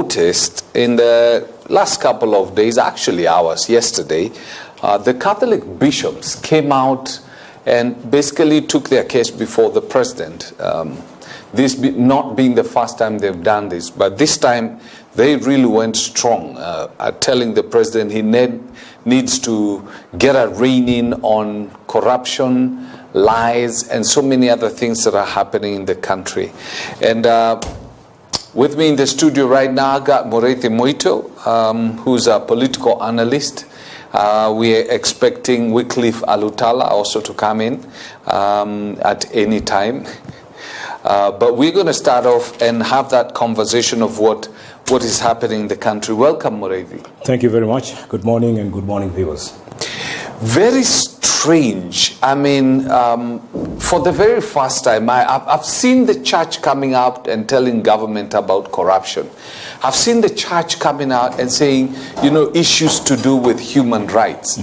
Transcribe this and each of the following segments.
noticed in the last couple of days, actually hours, yesterday, the Catholic bishops came out and basically took their case before the president. This not being the first time they've done this, but this time they really went strong at telling the president he needs to get a rein in on corruption, lies, and so many other things that are happening in the country. And with me in the studio right now, I got Mureithi Muito, who's a political analyst. We are expecting Wycliffe Alutala also to come in at any time. But we're going to start off and have that conversation of what is happening in the country. Welcome, Mureithi. Thank you very much. Good morning, and good morning, viewers. Very strange. I mean, for the very first time, I've seen the church coming out and telling government about corruption. I've seen the church coming out and saying, issues to do with human rights.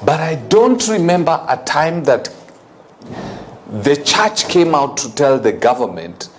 But I don't remember a time that the church came out to tell the government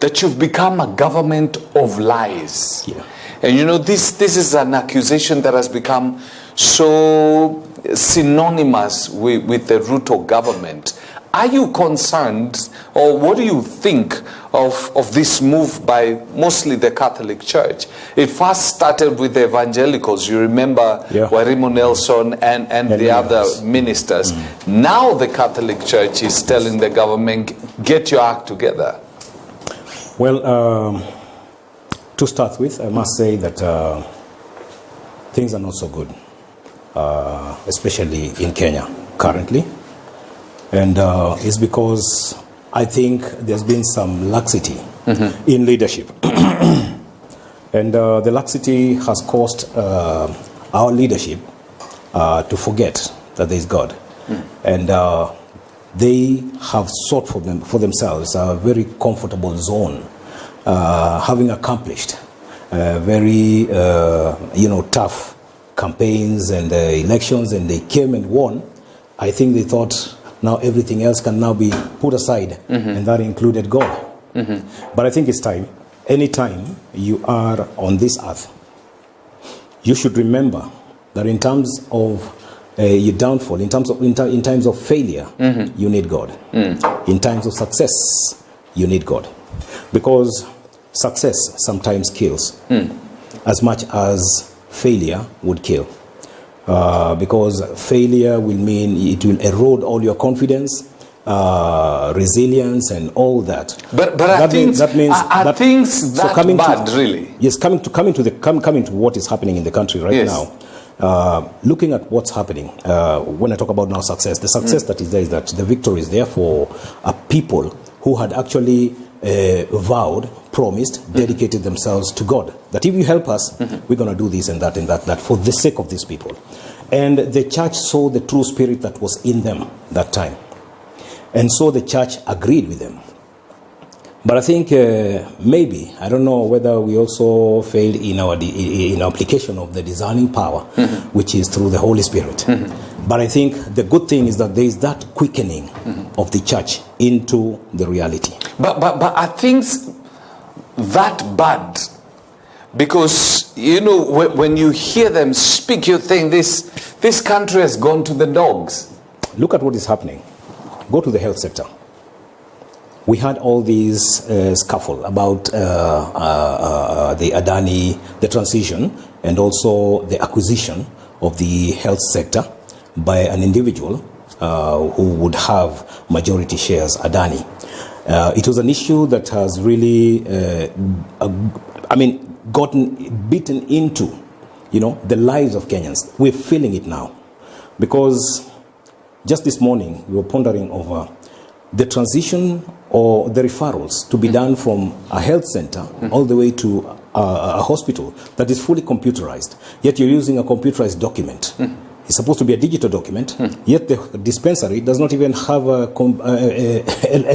that you've become a government of lies. Yeah. And this is an accusation that has become so synonymous with the root of government. Are you concerned, or what do you think of this move by mostly the Catholic Church? It first started with the evangelicals. You remember Wairimu Nelson and the other ministers. Now the Catholic Church is telling the government, get your act together. Well, to start with, I must say that things are not so good, especially in Kenya currently. And it's because I think there's been some laxity in leadership. And the laxity has caused our leadership to forget that there is God. And they have sought for themselves a very comfortable zone, having accomplished very tough campaigns and elections, and they came and won. I think they thought now everything else can now be put aside, and that included God. But I think it's time. Anytime you are on this earth, you should remember that in terms of your downfall, in times of failure, you need God. In times of success, you need God. Because success sometimes kills as much as failure would kill. Because failure will mean it will erode all your confidence, resilience, and all that. But are things that bad, really? Yes, coming to what is happening in the country right now. Looking at what's happening, when I talk about now success, the success that is there is that the victory is there for a people who had actually vowed, promised, dedicated themselves to God. That if you help us, we're going to do this and that for the sake of these people. And the church saw the true spirit that was in them that time. And so the church agreed with them. But I think maybe, I don't know whether we also failed in our application of the discerning power, which is through the Holy Spirit. But I think the good thing is that there is that quickening of the church into the reality. But are things that bad? Because, when you hear them speak, you think this country has gone to the dogs. Look at what is happening. Go to the health sector. We had all these scuffle about the Adani, the transition, and also the acquisition of the health sector by an individual who would have majority shares, Adani. It was an issue that has really, gotten beaten into, the lives of Kenyans. We're feeling it now. Because just this morning, we were pondering over the transition or the referrals to be done from a health center all the way to a hospital that is fully computerized. Yet you're using a computerized document. It's supposed to be a digital document, yet the dispensary does not even have a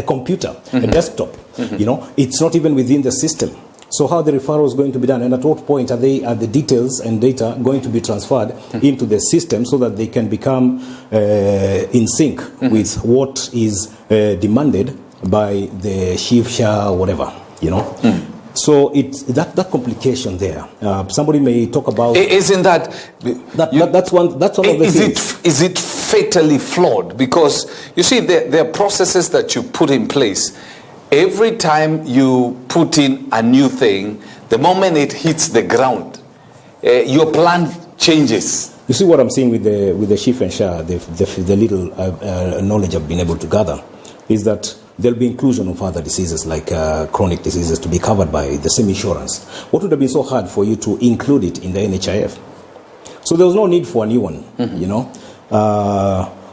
computer, a desktop. It's not even within the system. So how the referral is going to be done, and at what point are the details and data going to be transferred into the system so that they can become in sync with what is demanded by the chief, or whatever, So it's that complication there. Somebody may talk about. Isn't that? That's one of the things. Is it fatally flawed? Because you see, there are processes that you put in place. Every time you put in a new thing, the moment it hits the ground, your plan changes. You see what I'm saying with the Chief and Shah, the little knowledge I've been able to gather, is that there'll be inclusion of other diseases like chronic diseases to be covered by the same insurance. What would have been so hard for you to include it in the NHIF? So there was no need for a new one, you know.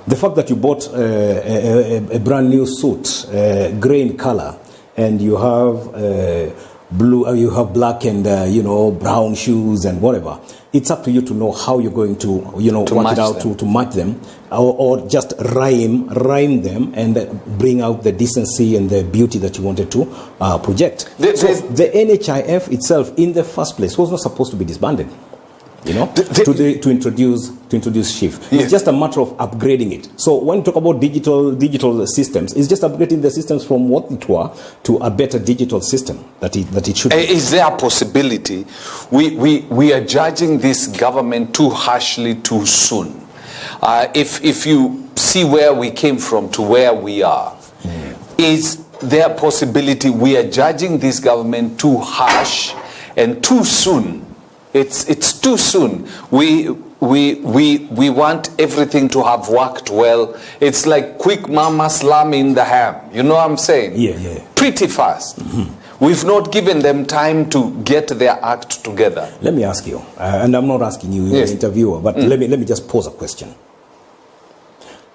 The fact that you bought a brand new suit, gray in color, and you have blue, you have black and brown shoes and whatever. It's up to you to know how you're going to work it out to match them, or just rhyme them and bring out the decency and the beauty that you wanted to project. So the NHIF itself, in the first place, was not supposed to be disbanded. To introduce Chief. Yes. It's just a matter of upgrading it. So when you talk about digital systems, it's just upgrading the systems from what it were to a better digital system that it should be. Is there a possibility we are judging this government too harshly too soon? If you see where we came from to where we are, is there a possibility we are judging this government too harsh and too soon? It's too soon. We want everything to have worked well. It's like quick mama slamming the ham. You know what I'm saying? Yeah. Pretty fast. Mm-hmm. We've not given them time to get their act together. Let me ask you, and I'm not asking you, you're an interviewer, but let me just pose a question.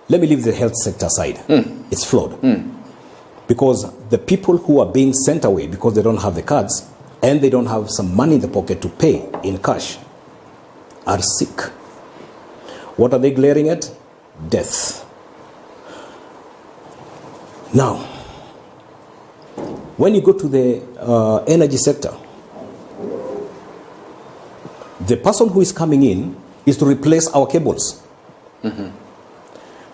Let me leave the health sector aside. It's flawed. Because the people who are being sent away because they don't have the cards, and they don't have some money in the pocket to pay in cash, are sick. What are they glaring at? Death. Now, when you go to the energy sector, the person who is coming in is to replace our cables.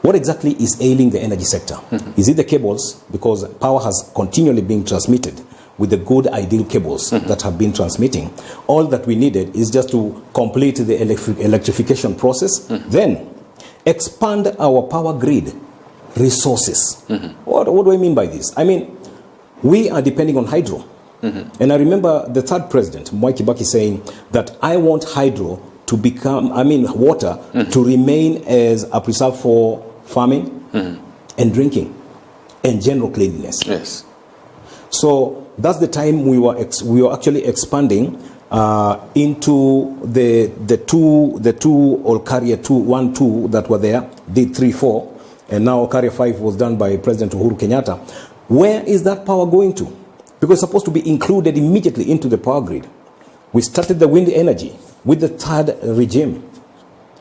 What exactly is ailing the energy sector? Is it the cables? Because power has continually been transmitted with the good ideal cables that have been transmitting. All that we needed is just to complete the electrification process, then expand our power grid resources. What do I mean by this? I mean, we are depending on hydro. And I remember the third president, Mwai Kibaki, saying that I want hydro to become, water to remain as a preserve for farming and drinking and general cleanliness. Yes. So that's the time we were actually expanding into the two or carrier 1, 2 that were there, did 3, 4, and now carrier 5 was done by President Uhuru Kenyatta. Where is that power going to? Because it's supposed to be included immediately into the power grid. We started the wind energy with the third regime.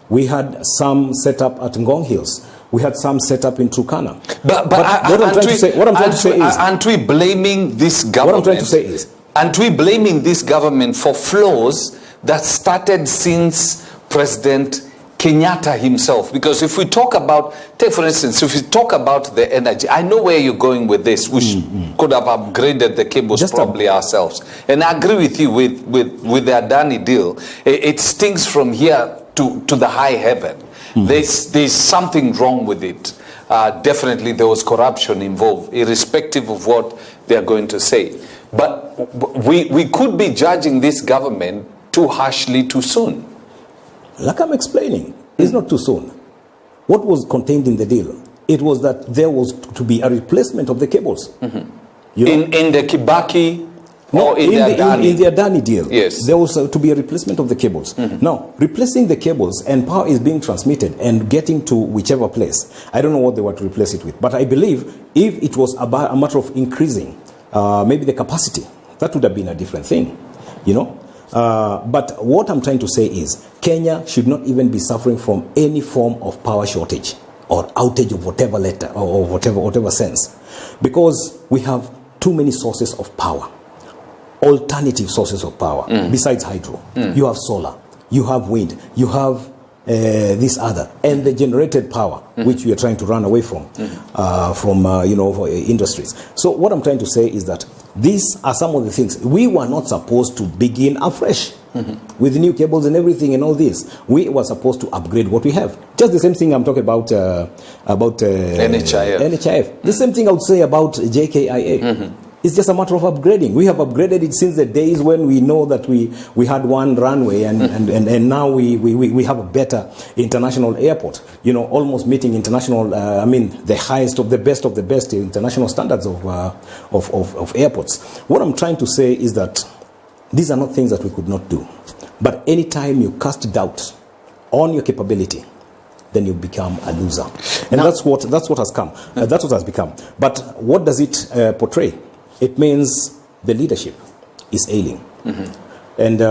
We had some set up at Ngong Hills. We had some set up in Turkana. But what I'm trying to say is... Aren't we blaming this government? What I'm trying to say is... Aren't we blaming this government for flaws that started since President Kenyatta himself? Because if we talk about... Take for instance, if we talk about the energy, I know where you're going with this. We could have upgraded the cables ourselves. And I agree with you with the Adani deal. It stinks from here to the high heaven. There's something wrong with it. Definitely there was corruption involved, irrespective of what they're going to say. But we could be judging this government too harshly too soon. Like I'm explaining, it's not too soon. What was contained in the deal? It was that there was to be a replacement of the cables. In the Kibaki... No, in the Adani deal, yes. There was to be a replacement of the cables. Now, replacing the cables and power is being transmitted and getting to whichever place. I don't know what they were to replace it with. But I believe if it was about a matter of increasing maybe the capacity, that would have been a different thing, But what I'm trying to say is Kenya should not even be suffering from any form of power shortage or outage of whatever letter or whatever sense. Because we have too many sources of power. Alternative sources of power besides hydro. You have solar, you have wind, you have this other, and the generated power, which we are trying to run away from industries. So what I'm trying to say is that These are some of the things. We were not supposed to begin afresh with new cables and everything and all this. We were supposed to upgrade what we have. Just the same thing I'm talking about NHIF. The same thing I would say about JKIA. It's just a matter of upgrading. We have upgraded it since the days when we know that we had one runway and now we have a better international airport, you know, almost meeting international, the highest of the best international standards of airports. What I'm trying to say is that these are not things that we could not do. But anytime you cast doubt on your capability, then you become a loser. And that's what has come. That's what has become. But what does it portray? It means the leadership is ailing. And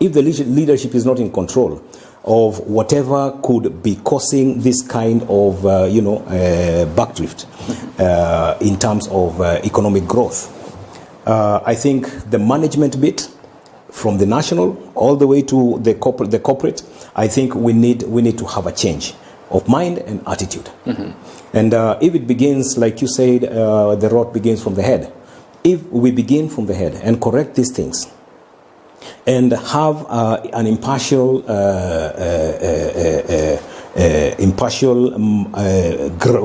if the leadership is not in control of whatever could be causing this kind of, backdrift in terms of economic growth, I think the management bit, from the national all the way to the corporate, I think we need to have a change of mind and attitude. And if it begins, like you said, the rot begins from the head. If we begin from the head and correct these things and have an impartial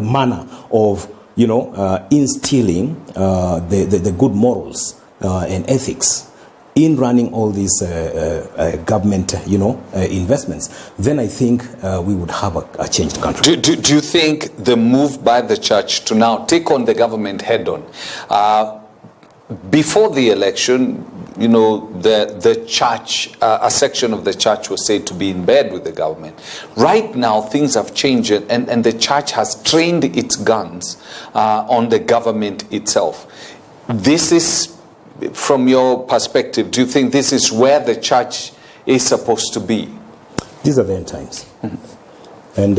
manner of, instilling the good morals and ethics in running all these government, investments, then I think we would have a changed country. Do you think the move by the church to now take on the government head-on, before the election, the church, a section of the church was said to be in bed with the government. Right now, things have changed, and the church has trained its guns on the government itself. This is, from your perspective, do you think this is where the church is supposed to be? These are the end times. And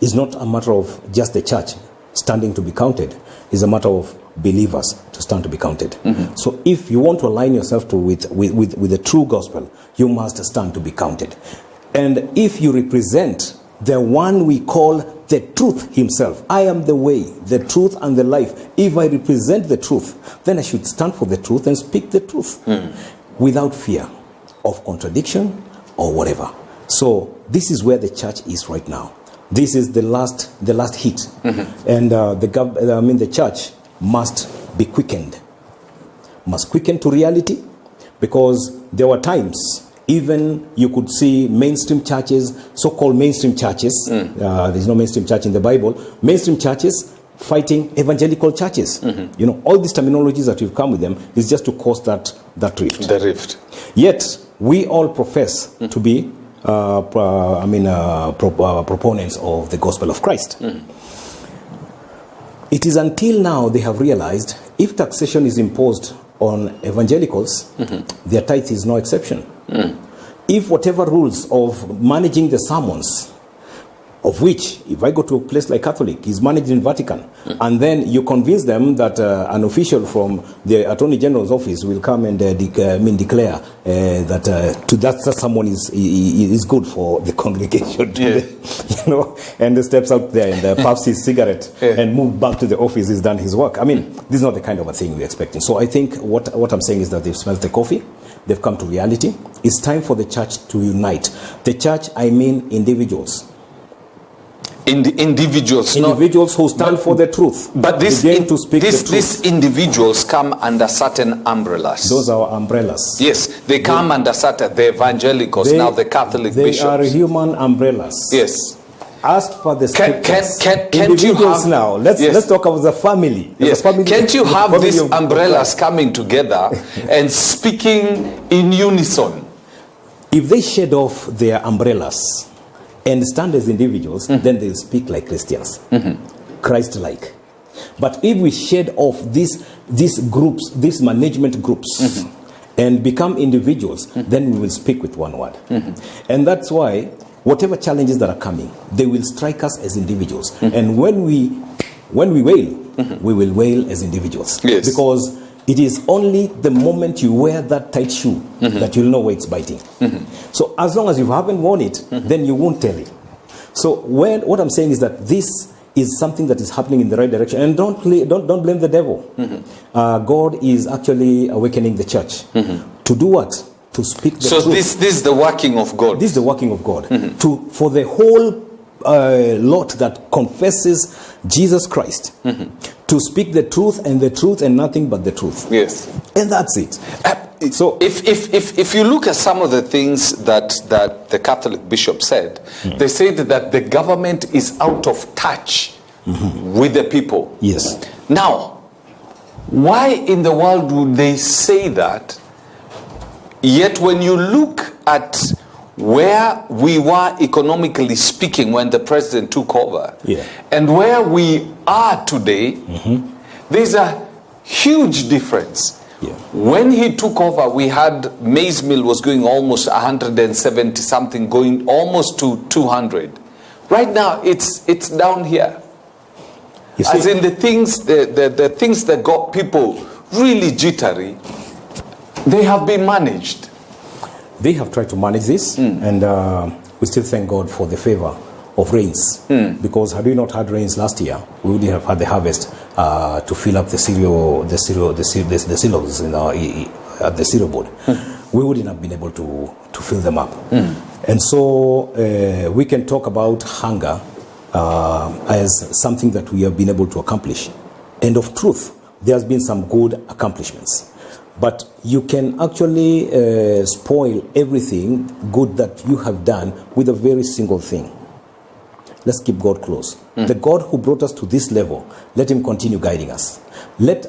it's not a matter of just the church standing to be counted. It's a matter of believers to stand to be counted. So if you want to align yourself with the true gospel, you must stand to be counted. And if you represent the one we call the truth himself, I am the way, the truth, and the life. If I represent the truth, then I should stand for the truth and speak the truth without fear of contradiction or whatever. So this is where the church is right now. This is the last hit. And the church must be quickened. Must quicken to reality, because there were times even you could see mainstream churches, so-called mainstream churches, there's no mainstream church in the Bible, mainstream churches fighting evangelical churches. All these terminologies that we've come with them is just to cause that rift. The rift. Yet we all profess to be proponents of the gospel of Christ. It is until now they have realized if taxation is imposed on evangelicals, their tithe is no exception. If whatever rules of managing the sermons, of which, if I go to a place like Catholic, is managed in Vatican, and then you convince them that an official from the Attorney General's office will come and declare that someone is good for the congregation, and steps out there and puffs his cigarette and moves back to the office, he's done his work. This is not the kind of a thing we're expecting. So I think what I'm saying is that they've smelled the coffee, they've come to reality. It's time for the church to unite. The church, I mean individuals. Individuals who stand for the truth. But these individuals come under certain umbrellas. Those are umbrellas. Yes, they come under certain, the evangelicals, now the Catholic bishops. They are human umbrellas. Yes. As per the scriptures, can't individuals you have, now, let's talk about the family. Yes. Can't you have these umbrellas coming together and speaking in unison? If they shed off their umbrellas and stand as individuals, then they'll speak like Christians, Christ-like. But if we shed off these groups, these management groups, and become individuals, then we will speak with one word. And that's why whatever challenges that are coming, they will strike us as individuals. And when we wail, we will wail as individuals. Yes. Because it is only the moment you wear that tight shoe that you'll know where it's biting. So as long as you haven't worn it, then you won't tell it. So what I'm saying is that this is something that is happening in the right direction. And don't blame the devil. God is actually awakening the church. To do what? To speak the truth. So this is the working of God. This is the working of God. For the whole lot that confesses Jesus Christ, to speak the truth and nothing but the truth. Yes. And that's it. So if you look at some of the things that the Catholic bishop said, they said that the government is out of touch with the people. Yes. Now, why in the world would they say that? Yet when you look at where we were economically speaking when the president took over, and where we are today, there's a huge difference. When he took over, we had maize mill was going almost 170 something, going almost to 200. Right now, it's down here. As in the things that got people really jittery, they have been managed. They have tried to manage this, and we still thank God for the favor of rains. Because had we not had rains last year, we would have had the harvest to fill up the silos at the cereal board. We wouldn't have been able to fill them up. And so we can talk about hunger as something that we have been able to accomplish. And of truth, there has been some good accomplishments. But you can actually spoil everything good that you have done with a very single thing. Let's keep God close. The God who brought us to this level, let him continue guiding us. Let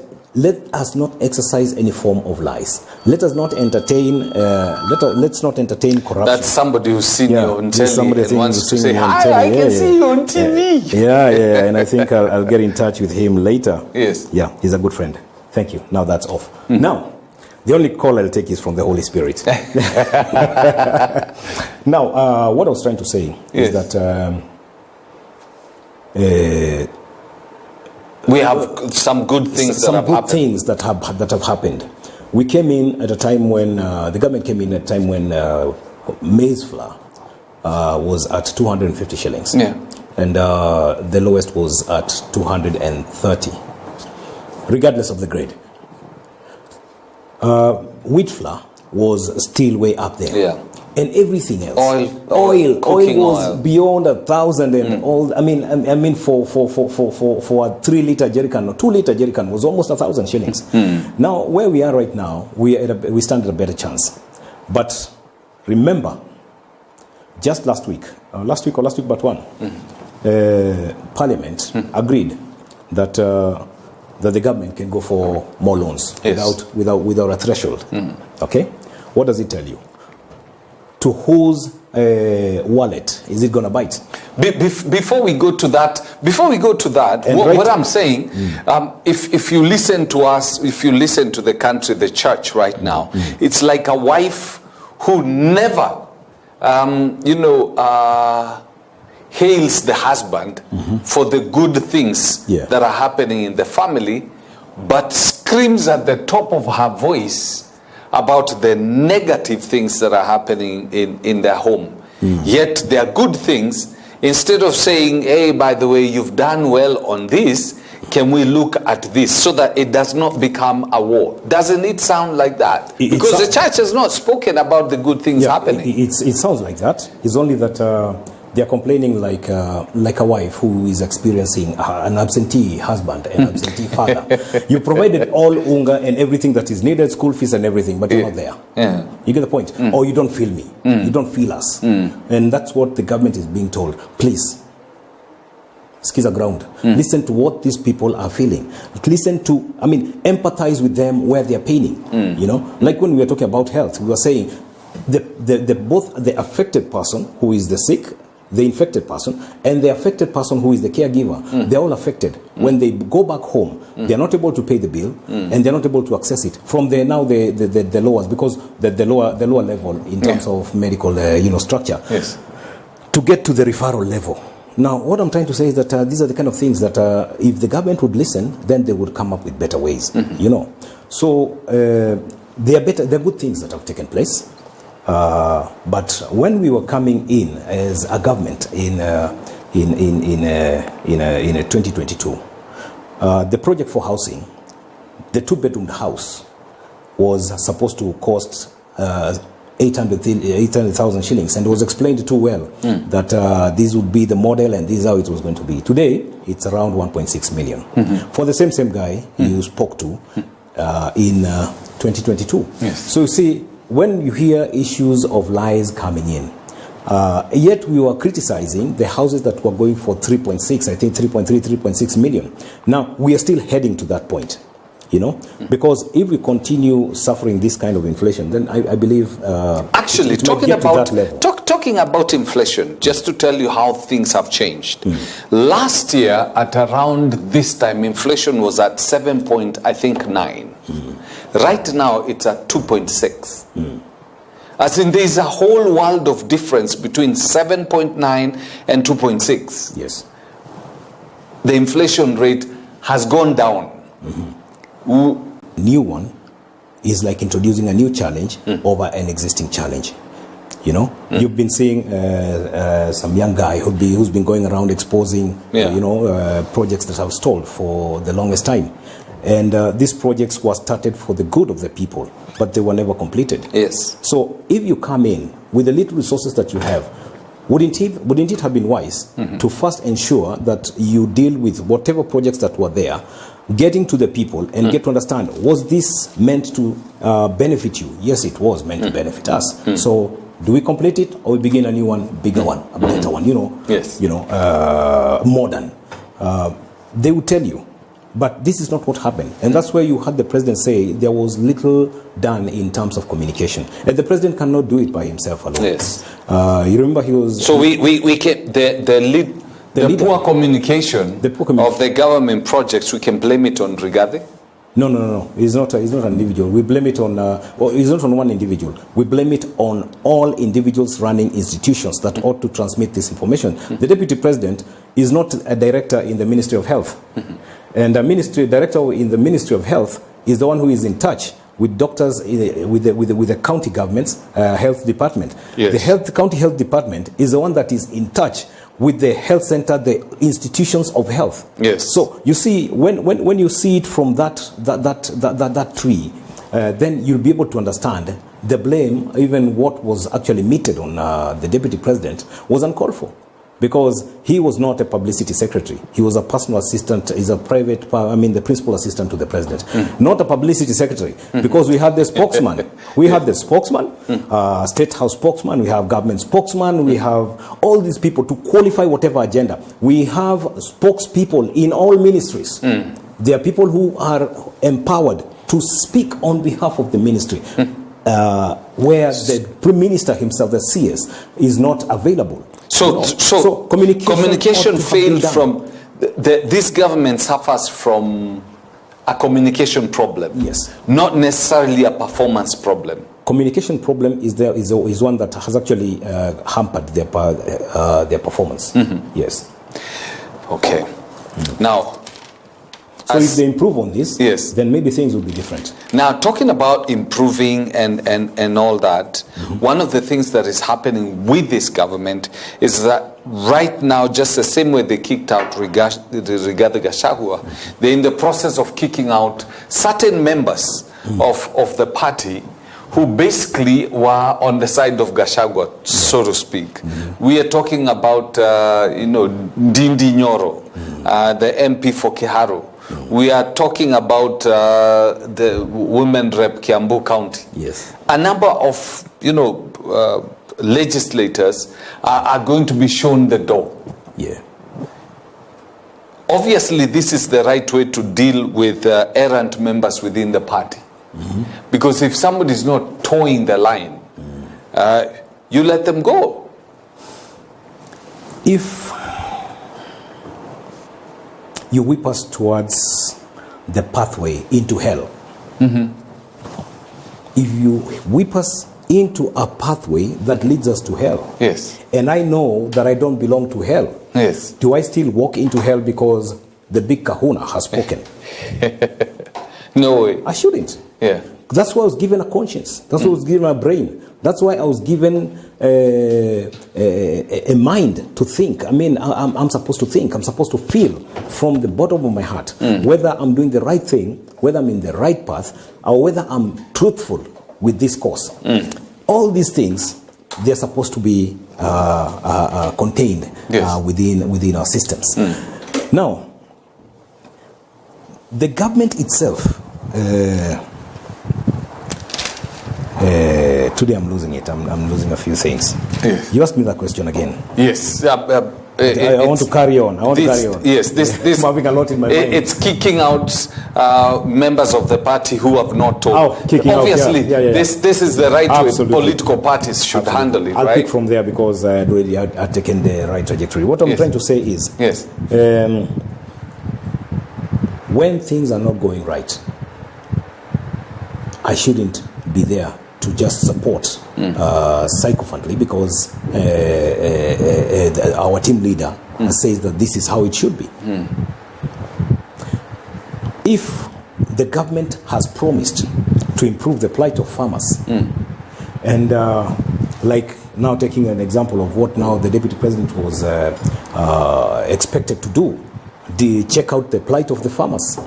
us not exercise any form of lies. Let us not entertain. Let's not entertain corruption. That's somebody who's seen you on telly and wants to say, "Hi, I can see you on TV." Yeah. And I think I'll get in touch with him later. Yes. Yeah, he's a good friend. Thank you. Now that's off. Now, the only call I'll take is from the Holy Spirit. Now, what I was trying to say is that we have some good things that have happened. We came in at a time when the government came in at a time when maize flour was at 250 shillings, and the lowest was at 230, regardless of the grade. Wheat flour was still way up there. And everything else, oil was beyond 1,000 and all. I mean, for a 3-liter jerrycan or 2-liter jerrycan was almost 1,000 shillings. Now, where we are right now, we stand at a better chance. But remember, just last week but one, Parliament agreed that the government can go for more loans without a threshold. Okay, what does it tell you? To whose wallet is it going to bite? Before we go to that, what I'm saying, if you listen to us, if you listen to the country, the church right now, it's like a wife who never, hails the husband for the good things that are happening in the family, but screams at the top of her voice about the negative things that are happening in their home. Yet there are good things. Instead of saying, hey, by the way, you've done well on this, can we look at this so that it does not become a war? Doesn't it sound like that? Because the church has not spoken about the good things happening. It sounds like that. It's only that they are complaining like a wife who is experiencing an absentee husband and absentee father. You provided all unga and everything that is needed, school fees and everything, but you're not there. You get the point? Or you don't feel me. You don't feel us. And that's what the government is being told. Please, skiza ground. Listen to what these people are feeling. Listen to, empathize with them where they are paining. Like when we were talking about health, we were saying both the affected person who is the sick, the infected person, and the affected person who is the caregiver, they're all affected. When they go back home, they're not able to pay the bill, and they're not able to access it. From there now, the lowest, because the lower level in terms of medical structure, to get to the referral level. Now, what I'm trying to say is that these are the kind of things that if the government would listen, then they would come up with better ways. So there are good things that have taken place. But when we were coming in as a government in in 2022. The project for housing, the 2-bedroom house, was supposed to cost 800,000 shillings, and it was explained too well that this would be the model and this is how it was going to be. Today, it's around 1.6 million. For the same guy you spoke to in 2022. Yes. So you see, when you hear issues of lies coming in, yet we were criticizing the houses that were going for 3.6, I think 3.3, 3.6 million. Now, we are still heading to that point. You know, because if we continue suffering this kind of inflation, then I believe actually talking about inflation, just to tell you how things have changed. Last year at around this time, inflation was at 7.9. Right now it's at 2.6. As in, there is a whole world of difference between 7.9 and 2.6. Yes, the inflation rate has gone down. New one is like introducing a new challenge over an existing challenge. You know, you've been seeing some young guy who's been going around exposing, projects that have stalled for the longest time. And these projects were started for the good of the people, but they were never completed. Yes. So if you come in with the little resources that you have, wouldn't it have been wise to first ensure that you deal with whatever projects that were there, getting to the people and get to understand, was this meant to benefit you? Yes, it was meant to benefit us. So do we complete it, or we begin a new one, bigger one, a better one, Yes. Modern? They will tell you. But this is not what happened. And that's where you heard the president say there was little done in terms of communication. And the president cannot do it by himself alone. Yes. You remember he was... So we kept the poor communication of the government projects, we can blame it on Rigathi? No. It's not an individual. We blame it on... it's not on one individual. We blame it on all individuals running institutions that ought to transmit this information. The deputy president is not a director in the Ministry of Health. And a director in the Ministry of Health is the one who is in touch with doctors, with the county government's health department. Yes. The county health department is the one that is in touch with the health center, the institutions of health. Yes. So you see, when you see it from that tree, then you'll be able to understand the blame, even what was actually meted on the deputy president, was uncalled for. Because he was not a publicity secretary. He was a personal assistant, he's the principal assistant to the president. Not a publicity secretary. Because we had the spokesman. State House spokesman, we have government spokesman, we have all these people to qualify whatever agenda. We have spokespeople in all ministries. There are people who are empowered to speak on behalf of the ministry. Where the Prime Minister himself, the CS, is not available. So communication failed from... This government suffers from a communication problem. Yes. Not necessarily a performance problem. Communication problem is one that has actually hampered their performance. Yes. Okay. Now... So if they improve on this, yes, then maybe things will be different. Now, talking about improving and all that, one of the things that is happening with this government is that right now, just the same way they kicked out Rigathi Gachagua, they're in the process of kicking out certain members of the party who basically were on the side of Gachagua, so to speak. We are talking about, Ndindi Nyoro, the MP for Kiharu. We are talking about the women rep Kiambu County. Yes. A number of, legislators are going to be shown the door. Yeah. Obviously, this is the right way to deal with errant members within the party. Because if somebody is not towing the line, you let them go. If you whip us towards the pathway into hell, if you whip us into a pathway that leads us to hell, yes, and I know that I don't belong to hell, yes, do I still walk into hell because the big kahuna has spoken? No way. I shouldn't. Yeah. That's why I was given a conscience. That's why I was given a brain That's why I was given a mind to think. I mean, I'm supposed to think. I'm supposed to feel from the bottom of my heart whether I'm doing the right thing, whether I'm in the right path, or whether I'm truthful with this cause. All these things, they're supposed to be contained within our systems. Now, the government itself, today I'm losing it. I'm losing a few things. Yes. You asked me that question again. Yes. I want to carry on. Yes, this I'm having a lot in my mind. It's kicking out members of the party who have not told. Obviously, this is the right way political parties should handle it. I'll right? pick from there because I already had taken the right trajectory. What I'm trying to say is, when things are not going right, I shouldn't be there to just support sycophantly because our team leader says that this is how it should be. If the government has promised to improve the plight of farmers, and like now taking an example of what now the deputy president was expected to do, they check out the plight of the farmers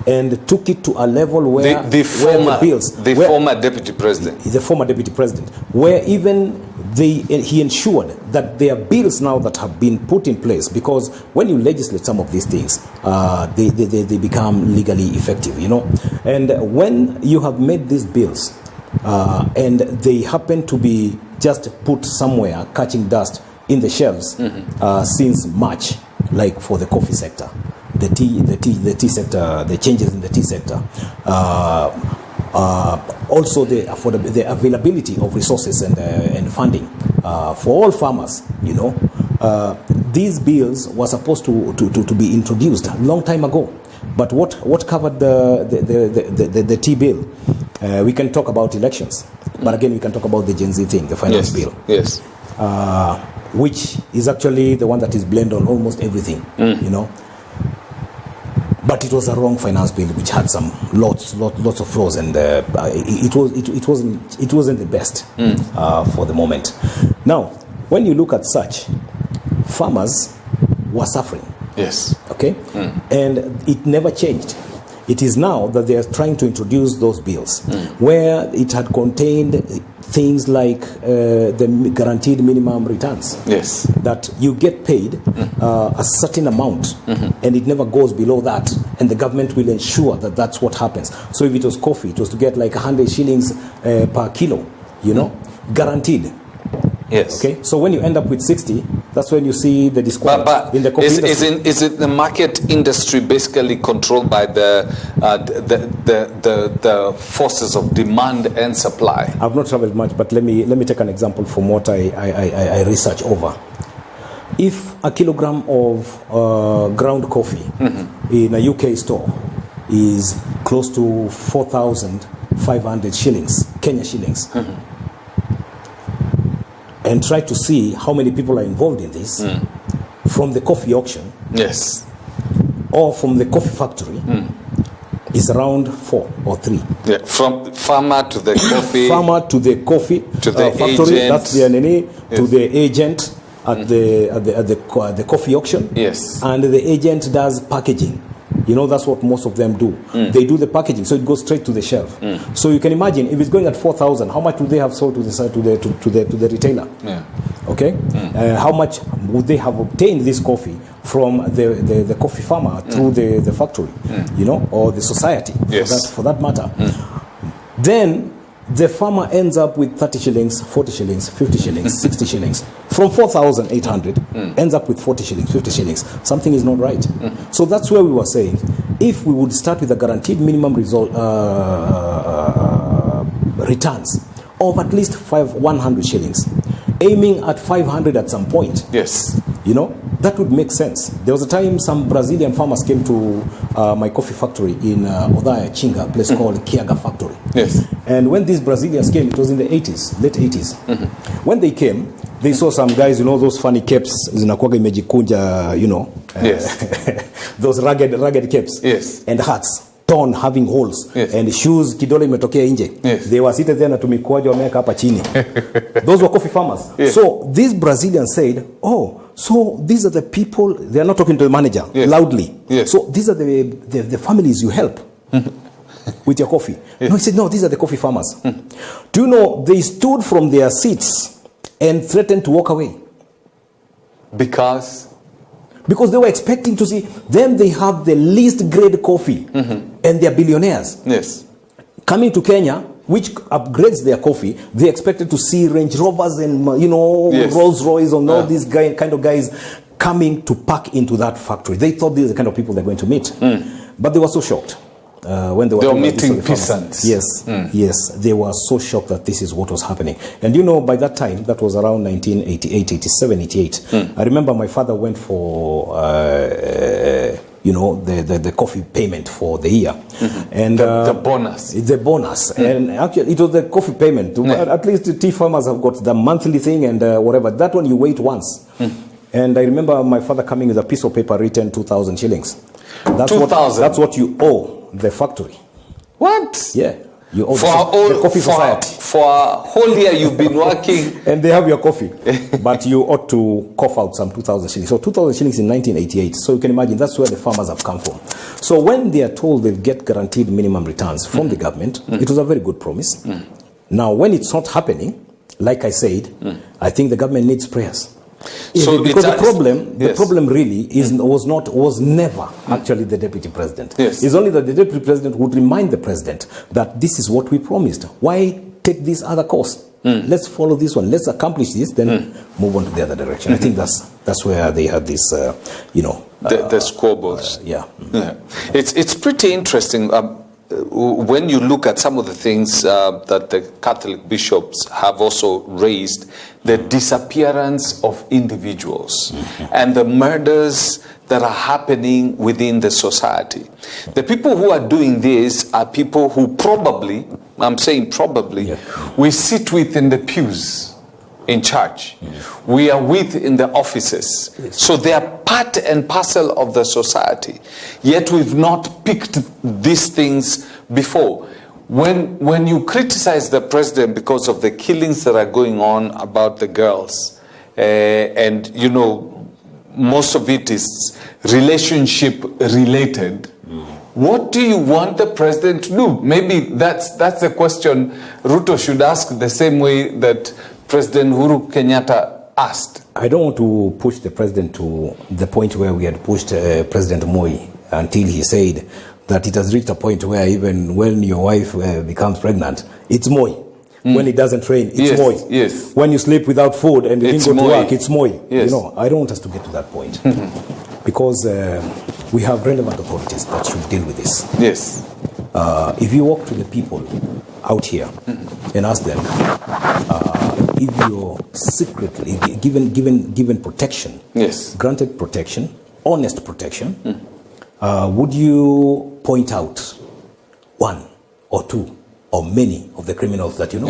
and took it to a level where the former deputy president, where even he ensured that there are bills now that have been put in place, because when you legislate some of these things, they become legally effective, you know. And when you have made these bills and they happen to be just put somewhere catching dust in the shelves since March, like for the coffee sector, the tea sector, the changes in the tea sector, also the availability of resources and funding for all farmers, you know. These bills were supposed to be introduced a long time ago. But what covered the tea bill? We can talk about elections, but again we can talk about the Gen Z thing, the finance bill. Yes. Which is actually the one that is blamed on almost everything, you know. But it was a wrong finance bill, which had some lots of flaws, and it wasn't the best for the moment. Now, when you look at such, farmers were suffering. Yes. Okay, and it never changed. It is now that they are trying to introduce those bills where it had contained things like the guaranteed minimum returns. Yes. That you get paid a certain amount and it never goes below that, and the government will ensure that that's what happens. So if it was coffee, it was to get like 100 shillings per kilo, you know, guaranteed. Yes. Okay. So when you end up with 60, that's when you see the disquiet in the coffee industry. Is it the market industry basically controlled by the forces of demand and supply? I've not traveled much, but let me take an example from what I research over. If a kilogram of ground coffee in a UK store is close to 4,500 shillings, Kenya shillings, and try to see how many people are involved in this from the coffee auction, yes, or from the coffee factory, is around 4 or 3. Yeah, from farmer to the coffee, to the factory, agent. That's the NNA, yes, to the agent at the coffee auction. Yes, and the agent does packaging. You know, that's what most of them do. They do the packaging, so it goes straight to the shelf. So you can imagine if it's going at 4,000, how much would they have sold to the retailer? Yeah. Okay. How much would they have obtained this coffee from the coffee farmer through the factory, you know, or the society, yes, for that matter? Then the farmer ends up with 30 shillings, 40 shillings, 50 shillings, 60 shillings. From 4,800, ends up with 40 shillings, 50 shillings. Something is not right. So that's where we were saying, if we would start with a guaranteed minimum returns of at least 100 shillings, aiming at 500 at some point. Yes. You know, that would make sense. There was a time some Brazilian farmers came to my coffee factory in Odaya, Chinga, a place called Kiaga Factory. Yes. And when these Brazilians came, it was in the 80s, late 80s. When they came, they saw some guys, you know, those funny capes, zinakuwaga imejikunja, you know. Yes. Those rugged capes. Yes. And hats. torn, having holes, yes, and shoes kidole imetokea nje. Yes. They were seated there na tumikuaje wameka hapa chini. Those were coffee farmers. Yes. So these Brazilians said, oh, so these are the people, they are not talking to the manager, yes, loudly. Yes. So these are the families you help with your coffee. Yes. No, he said, no, these are the coffee farmers. Do you know, they stood from their seats and threatened to walk away. Because they were expecting to see them. They have the least grade coffee, and they're billionaires. Yes. Coming to Kenya, which upgrades their coffee, they expected to see Range Rovers and yes, Rolls Royce and all these kind of guys coming to pack into that factory. They thought these are the kind of people they're going to meet, but they were so shocked. When they were meeting peasants. Yes, yes, they were so shocked that this is what was happening. And you know, by that time, that was around 1988, 87, 88. I remember my father went for, the coffee payment for the year. And the bonus. The bonus. And actually, it was the coffee payment. At least the tea farmers have got the monthly thing and whatever. That one you wait once. And I remember my father coming with a piece of paper written 2,000 shillings. That's 2,000? That's what you owe the factory. What? Yeah. You owe the coffee society. For a whole year you've been working. And they have your coffee. But you ought to cough out some 2,000 shillings. So 2,000 shillings in 1988. So you can imagine that's where the farmers have come from. So when they are told they'll get guaranteed minimum returns from the government, it was a very good promise. Now, when it's not happening, like I said, I think the government needs prayers. So because the problem really was never actually the deputy president. Yes. It's only that the deputy president would remind the president that this is what we promised. Why take this other course? Let's follow this one. Let's accomplish this. Then move on to the other direction. I think that's where they had this, the squabbles. Yeah. It's pretty interesting. When you look at some of the things that the Catholic bishops have also raised, the disappearance of individuals and the murders that are happening within the society. The people who are doing this are people who probably, I'm saying probably, we sit with in the pews in church. We are with in the offices. So they are part and parcel of the society. Yet we've not picked these things before. When you criticize the president because of the killings that are going on about the girls, and you know, most of it is relationship related, what do you want the president to do? Maybe that's a question Ruto should ask the same way that President Uhuru Kenyatta asked. I don't want to push the president to the point where we had pushed President Moi until he said that it has reached a point where even when your wife becomes pregnant, it's Moi. When it doesn't rain, it's Moi. Yes. When you sleep without food and you didn't go to work, it's Moi. Yes. You know, I don't want us to get to that point. Because we have relevant authorities that should deal with this. Yes. If you walk to the people out here and ask them, if you're secretly given protection, granted protection, honest protection, would you point out one or two or many of the criminals that you know?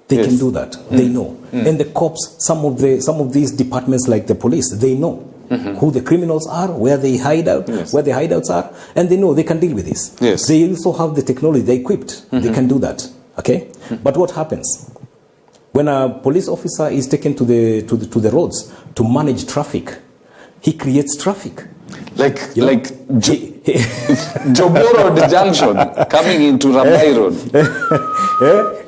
They can do that. They know. And the cops, some of these departments like the police, they know who the criminals are, where they hide out, where the hideouts are, and they know they can deal with this. They also have the technology, they're equipped. They can do that. Okay? But what happens? When a police officer is taken to the roads to manage traffic, he creates traffic. Like Joboro the junction coming into Rabai Road.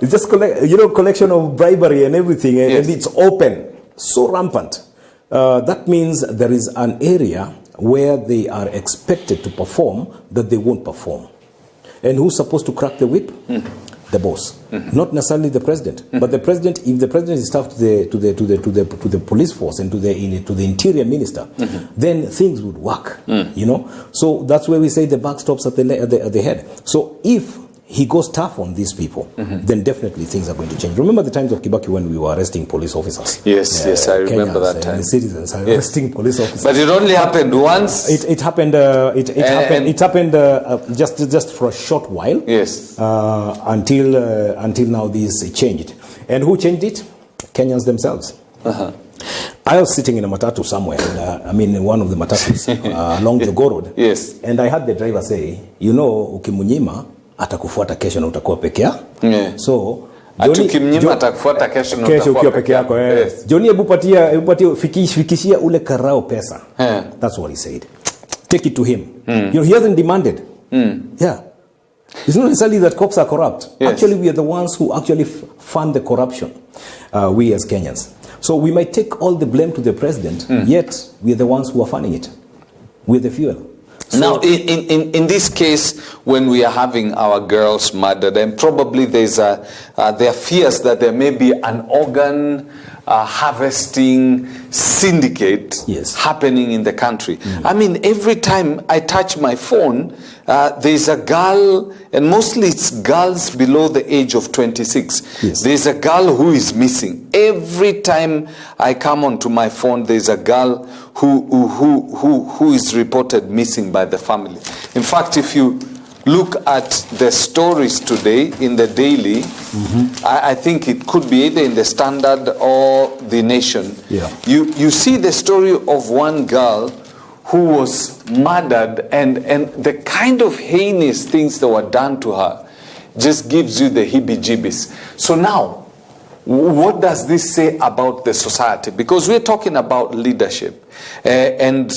It's just collection of bribery and everything, and it's open, so rampant. That means there is an area where they are expected to perform that they won't perform. And who's supposed to crack the whip? The boss, not necessarily the president, but the president. If the president is staffed to the police force and to the interior minister, then things would work. You know, so that's where we say the buck stops at the head. So if he goes tough on these people, then definitely things are going to change. Remember the times of Kibaki when we were arresting police officers? Yes, I remember Kenyans that time. Citizens arresting police officers. But it only happened once. It happened. It happened just for a short while. Yes. Until now, this changed. And who changed it? Kenyans themselves. I was sitting in a matatu somewhere, and, in one of the matatus along Jogoo Road. Yes. And I heard the driver say, ukimunyima, atakufuata kesho na utakuwa peke yako. Yeah. So, ukimnyima atakufuata kesho na utakuwa peke yako. Yes. Johnny, hebu patia fikishia ule karao pesa. Yeah. That's what he said. Take it to him. He hasn't demanded. Yeah. It's not necessarily that cops are corrupt. Yes. Actually, we are the ones who actually fund the corruption, we as Kenyans. So we might take all the blame to the president, yet we are the ones who are funding it. We're the fuel. So now, in this case, when we are having our girls murdered, and probably there are fears that there may be an organ harvesting syndicate happening in the country. Every time I touch my phone, there's a girl, and mostly it's girls below the age of 26. Yes. There's a girl who is missing. Every time I come onto my phone, there's a girl who is reported missing by the family. In fact, if you look at the stories today in the Daily, I think it could be either in the Standard or the Nation. Yeah. You see the story of one girl who was murdered, and the kind of heinous things that were done to her just gives you the heebie-jeebies. So now, what does this say about the society? Because we're talking about leadership, and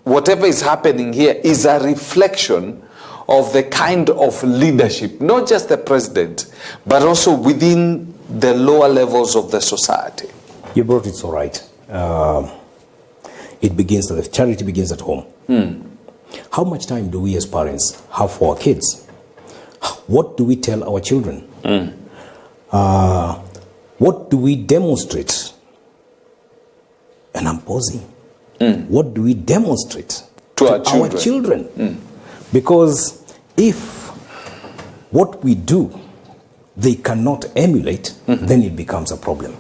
whatever is happening here is a reflection of the kind of leadership, not just the president, but also within the lower levels of the society. You brought it so right. Charity begins at home. How much time do we as parents have for our kids? What do we tell our children? What do we demonstrate? And I'm pausing. What do we demonstrate to our children? Because if what we do, they cannot emulate, then it becomes a problem.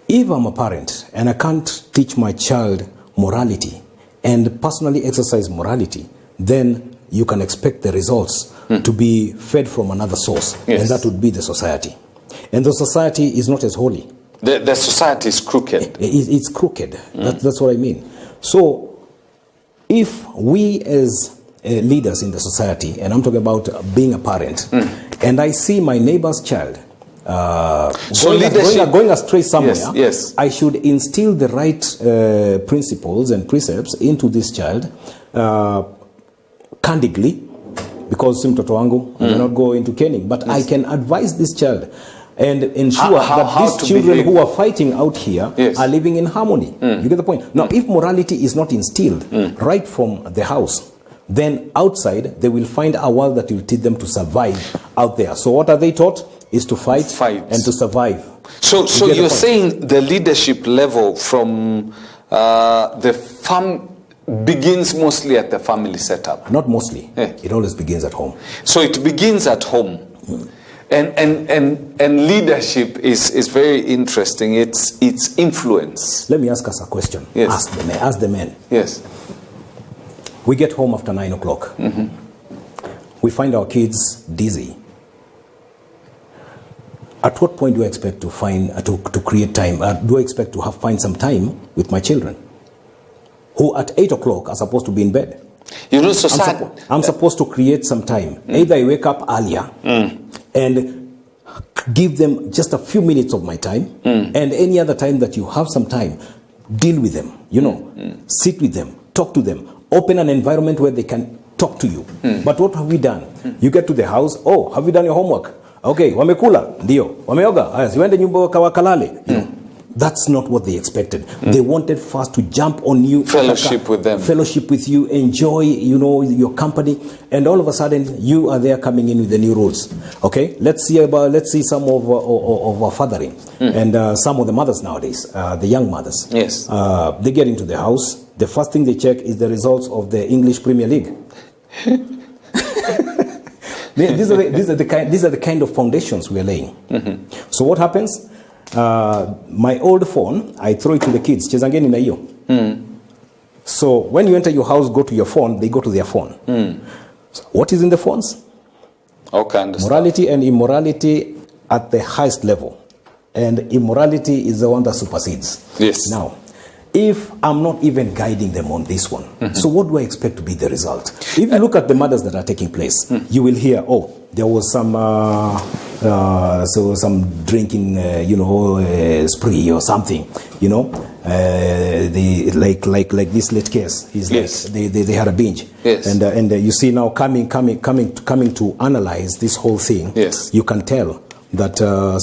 If I'm a parent and I can't teach my child morality and personally exercise morality, then you can expect the results to be fed from another source, and that would be the society. And the society is not as holy. The society is crooked. It's crooked. That's what I mean. So if we as leaders in the society, and I'm talking about being a parent, and I see my neighbor's child going astray somewhere, I should instill the right principles and precepts into this child candidly, because si mtoto wangu, I cannot go into caning, but I can advise this child and ensure that these children who are fighting out here are living in harmony. You get the point? Now, if morality is not instilled right from the house, then outside they will find a world that will teach them to survive out there. So what are they taught? Is to fight and to survive. So you're saying the leadership level from the farm begins mostly at the family setup? Not mostly. It always begins at home. So it begins at home. And leadership is very interesting. It's influence. Let me ask us a question. Yes. Ask the men. Yes. We get home after 9 o'clock. We find our kids dizzy. At what point do I expect to find to create time? Do I expect to find some time with my children, who at 8 o'clock are supposed to be in bed? You know, society. I'm supposed to create some time. Either I wake up earlier and give them just a few minutes of my time, and any other time that you have some time, deal with them. Sit with them, talk to them, open an environment where they can talk to you. But what have we done? You get to the house. Oh, have you done your homework? Okay, wamekula, ndio. Wameoga, haya, siwende nyumba wakalale. That's not what they expected. They wanted first to jump on you. Fellowship with them. Fellowship with you, enjoy, your company. And all of a sudden, you are there coming in with the new rules. Okay, let's see some of our fathering. And some of the mothers nowadays, the young mothers. Yes. They get into the house. The first thing they check is the results of the English Premier League. These are the kind of foundations we are laying. So what happens? My old phone, I throw it to the kids. Chezangeni na hiyo. So when you enter your house, go to your phone. They go to their phone. So what is in the phones? Okay, understand. Morality and immorality at the highest level. and immorality is the one that supersedes. Yes. Now, if I'm not even guiding them on this one, so what do I expect to be the result? If you look at the murders that are taking place, you will hear, oh, there was some some drinking, spree or something, like this late case. Yes. Like they had a binge. Yes. And you see now coming to analyze this whole thing. Yes. You can tell that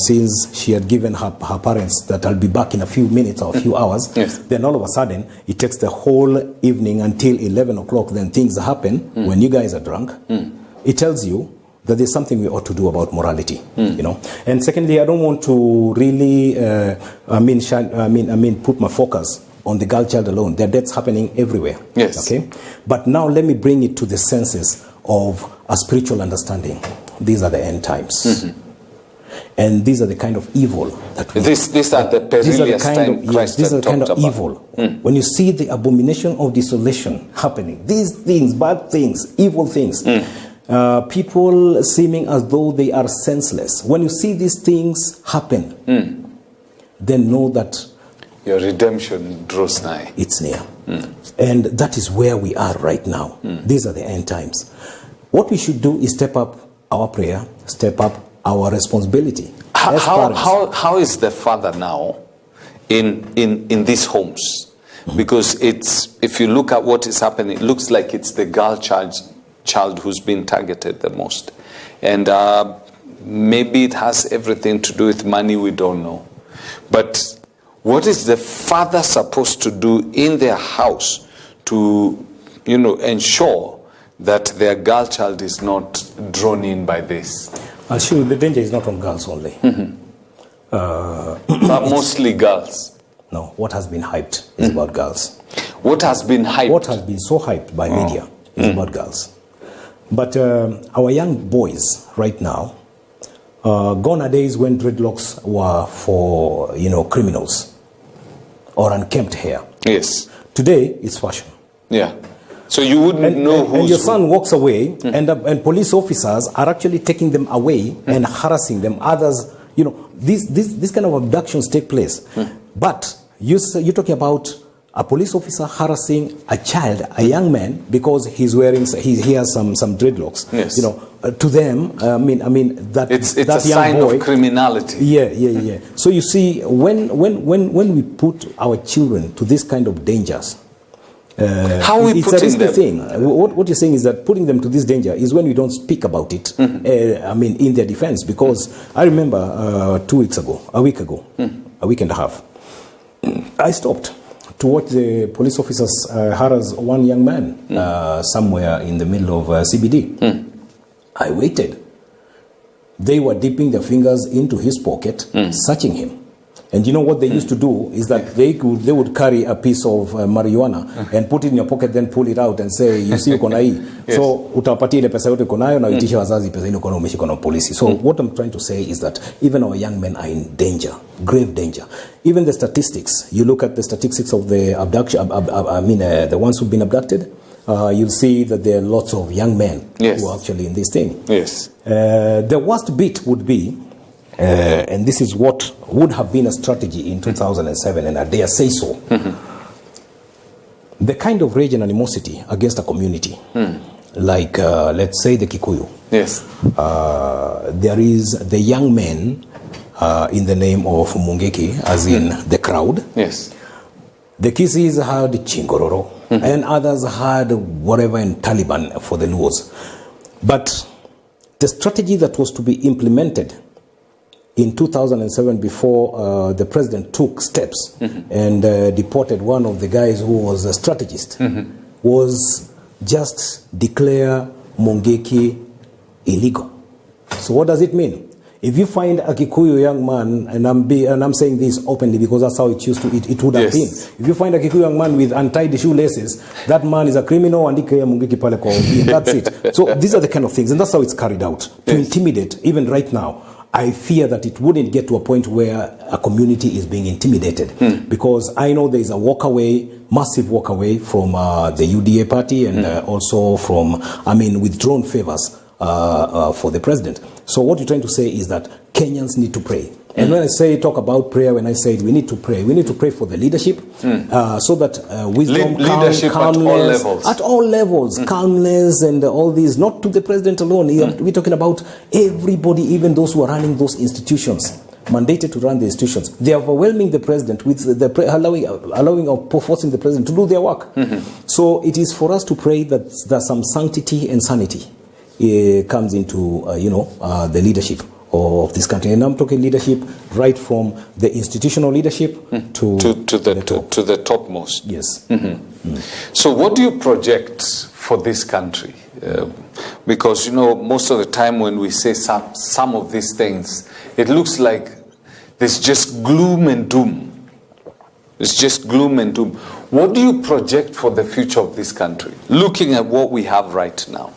since she had given her parents that I'll be back in a few minutes or a few hours, yes. then all of a sudden it takes the whole evening until 11 o'clock, then things happen when you guys are drunk. It tells you that there's something we ought to do about morality, And secondly, I don't want to really, put my focus on the girl child alone. There are deaths happening everywhere. Yes. Okay. But now let me bring it to the senses of a spiritual understanding. These are the end times. And these are the kind of evil that we... These are the perilous time Christ these are the kind of about. evil. When you see the abomination of desolation happening, these things, bad things, evil things, people seeming as though they are senseless. When you see these things happen, then know that your redemption draws nigh. It's near. And that is where we are right now. These are the end times. What we should do is step up our prayer, step up our responsibility. How is the father now in these homes? Because if you look at what is happening, it looks like it's the girl child who's been targeted the most. And maybe it has everything to do with money, we don't know. But what is the father supposed to do in their house to, ensure that their girl child is not drawn in by this? I'll show you, the danger is not on girls only. But mostly girls. No, what has been hyped is about girls. What has been hyped? What has been so hyped by media is about girls. But our young boys right now, gone are days when dreadlocks were for, criminals or unkempt hair. Yes. Today, it's fashion. Yeah. So you wouldn't know who's... And your son walks away, and police officers are actually taking them away and harassing them. Others, these kind of abductions take place. But you're talking about a police officer harassing a child, a young man, because he has some dreadlocks. Yes. To them, that it's that a young sign boy, of criminality. Yeah. So you see, when we put our children to this kind of dangers, how are we it's putting a risky them? thing. What you're saying is that putting them to this danger is when we don't speak about it. In their defense, because I remember a week and a half, I stopped to watch the police officers harass one young man somewhere in the middle of CBD. I waited. They were dipping their fingers into his pocket, searching him. And you know what they used to do is that they would carry a piece of marijuana and put it in your pocket, then pull it out and say, you see uko na hii. Yes. So utapatia ile pesa yote uko nayo na uitisha wazazi pesa ile uko nayo umeshika na polisi. So what I'm trying to say is that even our young men are in danger, grave danger. Even the statistics, you look at the statistics of the abduction, the ones who've been abducted, you'll see that there are lots of young men who are actually in this thing. Yes. The worst bit would be, and this is what would have been a strategy in 2007, and I dare say so, the kind of rage and animosity against a community, like let's say the Kikuyu. Yes. There is the young men in the name of Mungeki, as in the crowd. Yes. The Kisis had Chingororo, and others had whatever in Taliban for the Luos. But the strategy that was to be implemented in 2007, before the president took steps and deported one of the guys who was a strategist, was just declare Mungeki illegal. So what does it mean? If you find a Kikuyu young man, and I'm saying this openly because that's how it would have been. If you find a Kikuyu young man with untied shoelaces, that man is a criminal, and that's it. So these are the kind of things, and that's how it's carried out. To intimidate, even right now, I fear that it wouldn't get to a point where a community is being intimidated. Because I know there is a massive walkaway from the UDA party, and also from, withdrawn favors for the president. So what you're trying to say is that Kenyans need to pray And when I say talk about prayer, when I say we need to pray for the leadership, so that wisdom, leadership calmness, at all levels, calmness, and all these, not to the president alone. We're talking about everybody, even those who are running those institutions, mandated to run the institutions. They are overwhelming the president with allowing or forcing the president to do their work. So it is for us to pray that there's some sanctity and sanity comes into the leadership of this country. And I'm talking leadership right from the institutional leadership to the topmost. Yes. So what do you project for this country? Because most of the time when we say some of these things, it looks like there's just gloom and doom. It's just gloom and doom. What do you project for the future of this country, looking at what we have right now?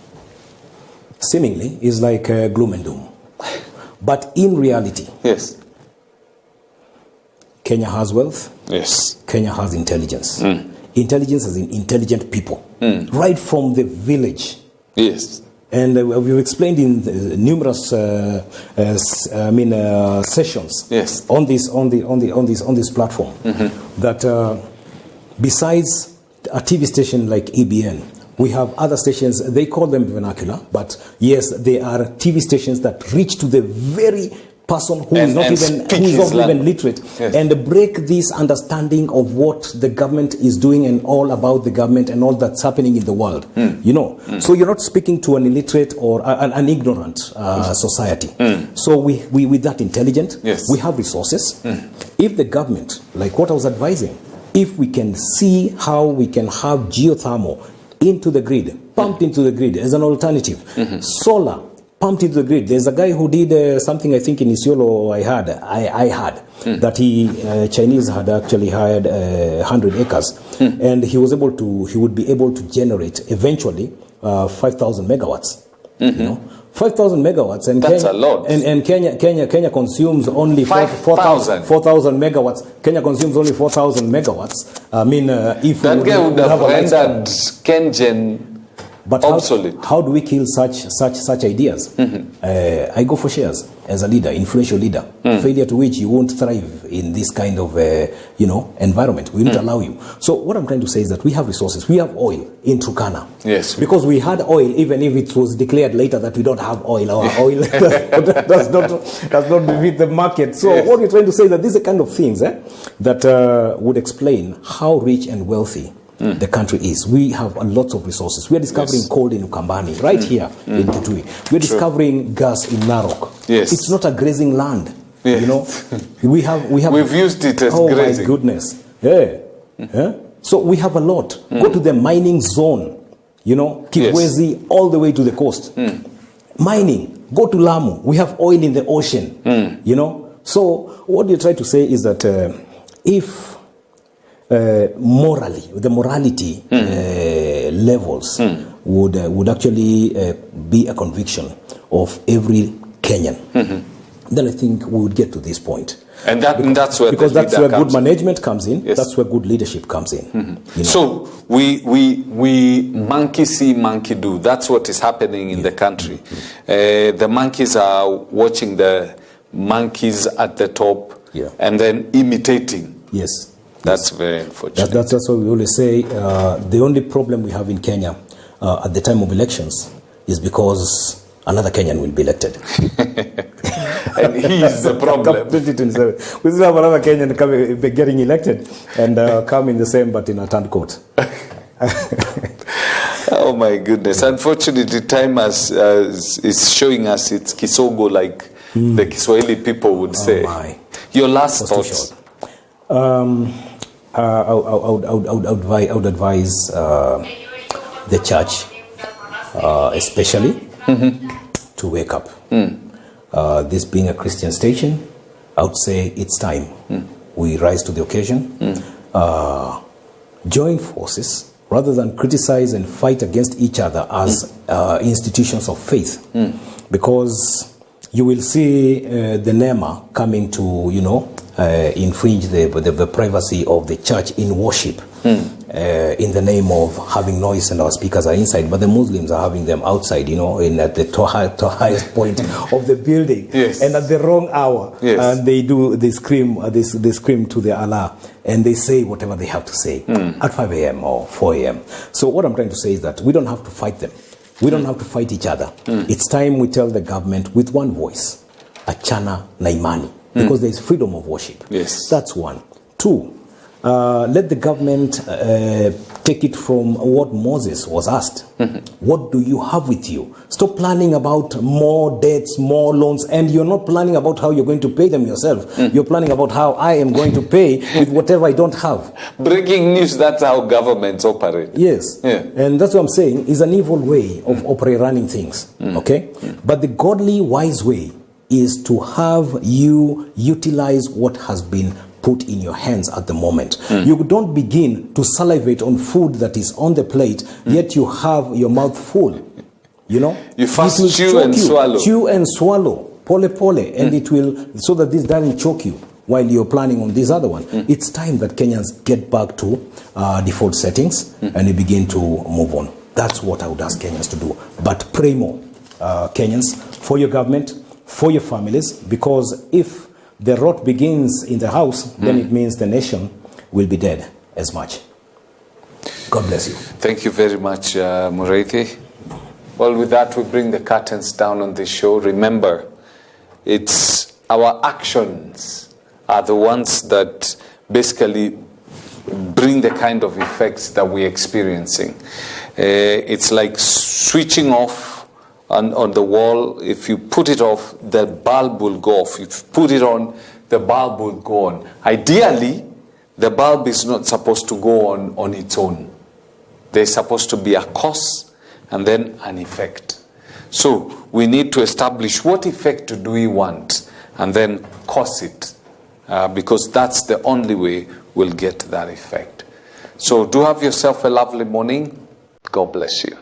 Seemingly is like gloom and doom. But in reality, yes, Kenya has wealth. Yes. Kenya has intelligence. Intelligence as in intelligent people, right from the village. Yes. And we've explained in numerous sessions on this platform that besides a TV station like EBN, we have other stations. They call them vernacular, but yes, they are TV stations that reach to the very person who is not even literate, and break this understanding of what the government is doing and all about the government and all that's happening in the world. So you're not speaking to an illiterate or an ignorant society. So we with that intelligent, we have resources. If the government, like what I was advising, if we can see how we can have geothermal into the grid, pumped into the grid as an alternative, solar pumped into the grid. There's a guy who did something, I think in Isiolo, I heard that Chinese had actually hired 100 acres, and he would be able to generate eventually 5,000 megawatts. 5,000 megawatts, and that's Kenya, a lot. And Kenya consumes only 4,000 megawatts. Kenya consumes only 4,000 megawatts. I mean, if that guy would have rendered Kengen obsolete. How do we kill such ideas? I go for shares as a leader, influential leader. Failure to which you won't thrive in this kind of environment. We won't allow you. So what I'm trying to say is that we have resources. We have oil in Turkana. Yes. Because we had oil, even if it was declared later that we don't have oil. Our oil does not defeat the market. So what we're trying to say is that these are kind of things that would explain how rich and wealthy the country is. We have a lot of resources. We are discovering coal in Ukambani, right here in Kitui. We are discovering gas in Narok. Yes. It's not a grazing land. We have. We've used it as grazing. Oh my goodness. So we have a lot. Go to the mining zone. Kibwezi all the way to the coast. Mining. Go to Lamu. We have oil in the ocean. So what you try to say is that if the morality levels would actually be a conviction of every Kenyan, then I think we would get to this point. And that's where good management comes in. Yes. That's where good leadership comes in. So we monkey see, monkey do. That's what is happening in the country. The monkeys are watching the monkeys at the top and then imitating. Yes. That's very unfortunate. That's what we always say. The only problem we have in Kenya at the time of elections is because another Kenyan will be elected. And he is the problem. 2027. We still have another Kenyan getting elected and come in the same but in a turncoat. Oh my goodness. Unfortunately, time is showing us it's kisogo, like the Kiswahili people would say. My. Your last thoughts? I would advise the church, especially, to wake up. This being a Christian station, I would say it's time we rise to the occasion, join forces, rather than criticize and fight against each other as institutions of faith, because you will see the NEMA coming to, infringe the privacy of the church in worship in the name of having noise, and our speakers are inside, but the Muslims are having them outside, at the highest point of the building, yes. and at the wrong hour, yes. and they scream to their Allah, and they say whatever they have to say at 5 a.m. or 4 a.m. So what I'm trying to say is that we don't have to fight them. We don't have to fight each other. It's time we tell the government with one voice, achana na imani, because there is freedom of worship. Yes. That's one. Two, let the government take it from what Moses was asked. What do you have with you? Stop planning about more debts, more loans, and you're not planning about how you're going to pay them yourself. You're planning about how I am going to pay with whatever I don't have. Breaking news, that's how governments operate. Yes. Yeah. And that's what I'm saying, is an evil way of running things. Okay? But the godly, wise way is to have you utilize what has been put in your hands at the moment. You don't begin to salivate on food that is on the plate, yet you have your mouth full. You first chew and swallow. Chew and swallow. Pole pole. And it will, so that this doesn't choke you while you're planning on this other one. It's time that Kenyans get back to default settings and you begin to move on. That's what I would ask Kenyans to do. But pray more, Kenyans, for your government, for your families, because if the rot begins in the house, then it means the nation will be dead as much. God bless you. Thank you very much, Mureithi. Well, with that, we bring the curtains down on this show. Remember, it's our actions are the ones that basically bring the kind of effects that we're experiencing. It's like switching off on the wall. If you put it off, the bulb will go off. If you put it on, the bulb will go on. Ideally, the bulb is not supposed to go on its own. There's supposed to be a cause and then an effect. So we need to establish what effect do we want and then cause it, because that's the only way we'll get that effect. So do have yourself a lovely morning. God bless you.